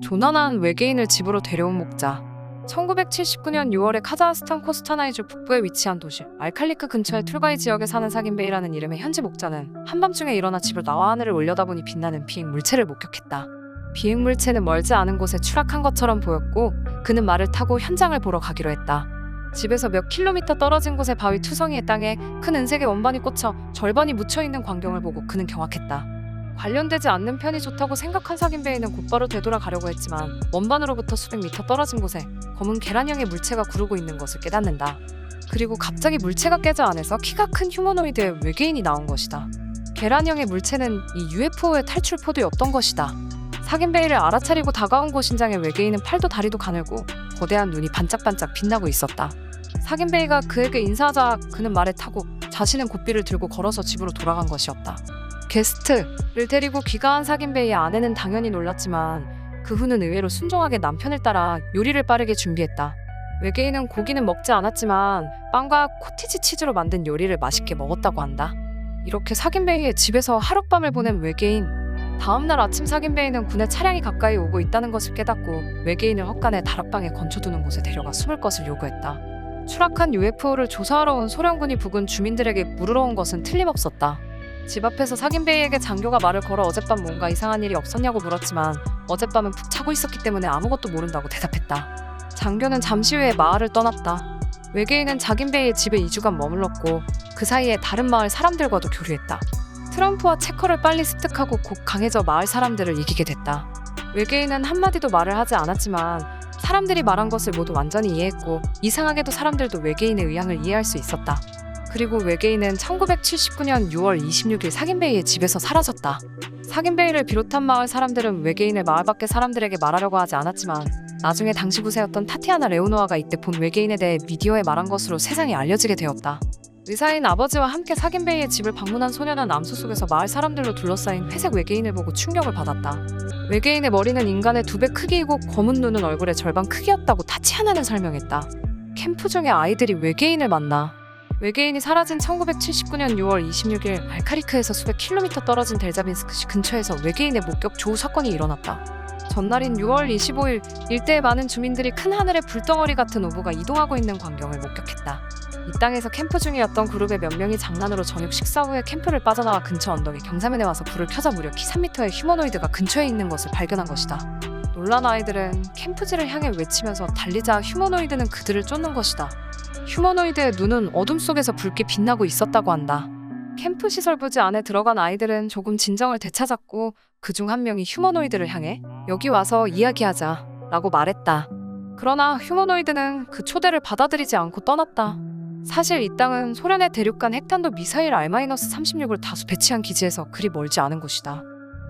조난한 외계인을 집으로 데려온 목자. 1979년 6월에 카자흐스탄 코스타나이주 북부에 위치한 도시 알칼리크 근처의 툴바이 지역에 사는 사긴베이라는 이름의 현지 목자는 한밤중에 일어나 집을 나와 하늘을 올려다보니 빛나는 비행 물체를 목격했다. 비행 물체는 멀지 않은 곳에 추락한 것처럼 보였고 그는 말을 타고 현장을 보러 가기로 했다. 집에서 몇 킬로미터 떨어진 곳의 바위 투성이의 땅에 큰 은색의 원반이 꽂혀 절반이 묻혀있는 광경을 보고 그는 경악했다. 관련되지 않는 편이 좋다고 생각한 사긴베이는 곧바로 되돌아가려고 했지만 원반으로부터 수백 미터 떨어진 곳에 검은 계란형의 물체가 구르고 있는 것을 깨닫는다. 그리고 갑자기 물체가 깨져 안에서 키가 큰 휴머노이드의 외계인이 나온 것이다. 계란형의 물체는 이 UFO의 탈출포드였던 것이다. 사긴베이를 알아차리고 다가온 고신장의 외계인은 팔도 다리도 가늘고 거대한 눈이 반짝반짝 빛나고 있었다. 사긴베이가 그에게 인사하자 그는 말에 타고 자신은 고삐를 들고 걸어서 집으로 돌아간 것이었다. 게스트를 데리고 귀가한 사긴베이의 아내는 당연히 놀랐지만 그 후는 의외로 순종하게 남편을 따라 요리를 빠르게 준비했다. 외계인은 고기는 먹지 않았지만 빵과 코티지 치즈로 만든 요리를 맛있게 먹었다고 한다. 이렇게 사긴베이의 집에서 하룻밤을 보낸 외계인. 다음날 아침 사긴베이는 군의 차량이 가까이 오고 있다는 것을 깨닫고 외계인을 헛간에 다락방에 건쳐두는 곳에 데려가 숨을 것을 요구했다. 추락한 UFO를 조사하러 온 소련군이 부근 주민들에게 물으러 온 것은 틀림없었다. 집 앞에서 사긴베이에게 장교가 말을 걸어 어젯밤 뭔가 이상한 일이 없었냐고 물었지만 어젯밤은 푹 자고 있었기 때문에 아무것도 모른다고 대답했다. 장교는 잠시 후에 마을을 떠났다. 외계인은 사긴베이의 집에 2주간 머물렀고 그 사이에 다른 마을 사람들과도 교류했다. 트럼프와 체커를 빨리 습득하고 곧 강해져 마을 사람들을 이기게 됐다. 외계인은 한마디도 말을 하지 않았지만 사람들이 말한 것을 모두 완전히 이해했고 이상하게도 사람들도 외계인의 의향을 이해할 수 있었다. 그리고 외계인은 1979년 6월 26일 사긴베이의 집에서 사라졌다. 사긴베이를 비롯한 마을 사람들은 외계인을 마을 밖의 사람들에게 말하려고 하지 않았지만 나중에 당시 구세였던 타티아나 레오노아가 이때 본 외계인에 대해 미디어에 말한 것으로 세상에 알려지게 되었다. 의사인 아버지와 함께 사긴베이의 집을 방문한 소녀는 암소 속에서 마을 사람들로 둘러싸인 회색 외계인을 보고 충격을 받았다. 외계인의 머리는 인간의 2배 크기이고 검은 눈은 얼굴의 절반 크기였다고 타티아나는 설명했다. 캠프 중에 아이들이 외계인을 만나. 외계인이 사라진 1979년 6월 26일 알카리크에서 수백 킬로미터 떨어진 델자빈스크시 근처에서 외계인의 목격 조우 사건이 일어났다. 전날인 6월 25일 일대의 많은 주민들이 큰 하늘에 불덩어리 같은 오브가 이동하고 있는 광경을 목격했다. 이 땅에서 캠프 중이었던 그룹의 몇 명이 장난으로 저녁 식사 후에 캠프를 빠져나와 근처 언덕에 경사면에 와서 불을 켜자 무려 키 3m의 휴머노이드가 근처에 있는 것을 발견한 것이다. 놀란 아이들은 캠프지를 향해 외치면서 달리자 휴머노이드는 그들을 쫓는 것이다. 휴머노이드의 눈은 어둠 속에서 붉게 빛나고 있었다고 한다. 캠프 시설 부지 안에 들어간 아이들은 조금 진정을 되찾았고 그중 한 명이 휴머노이드를 향해 여기 와서 이야기하자 라고 말했다. 그러나 휴머노이드는 그 초대를 받아들이지 않고 떠났다. 사실 이 땅은 소련의 대륙간 핵탄도 미사일 R-36을 다수 배치한 기지에서 그리 멀지 않은 곳이다.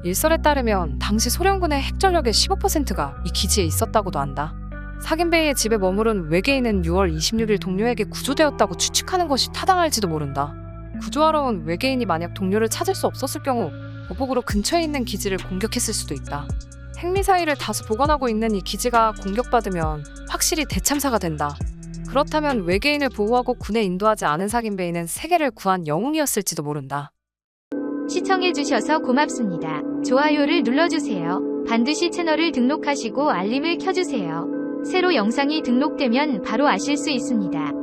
일설에 따르면 당시 소련군의 핵전력의 15%가 이 기지에 있었다고도 한다. 사긴베이의 집에 머무른 외계인은 6월 26일 동료에게 구조되었다고 추측하는 것이 타당할지도 모른다. 구조하러 온 외계인이 만약 동료를 찾을 수 없었을 경우 보복으로 근처에 있는 기지를 공격했을 수도 있다. 핵미사일을 다수 보관하고 있는 이 기지가 공격받으면 확실히 대참사가 된다. 그렇다면 외계인을 보호하고 군에 인도하지 않은 사긴베이는 세계를 구한 영웅이었을지도 모른다. 시청해주셔서 고맙습니다. 좋아요를 눌러주세요. 반드시 채널을 등록하시고 알림을 켜주세요. 새로 영상이 등록되면 바로 아실 수 있습니다.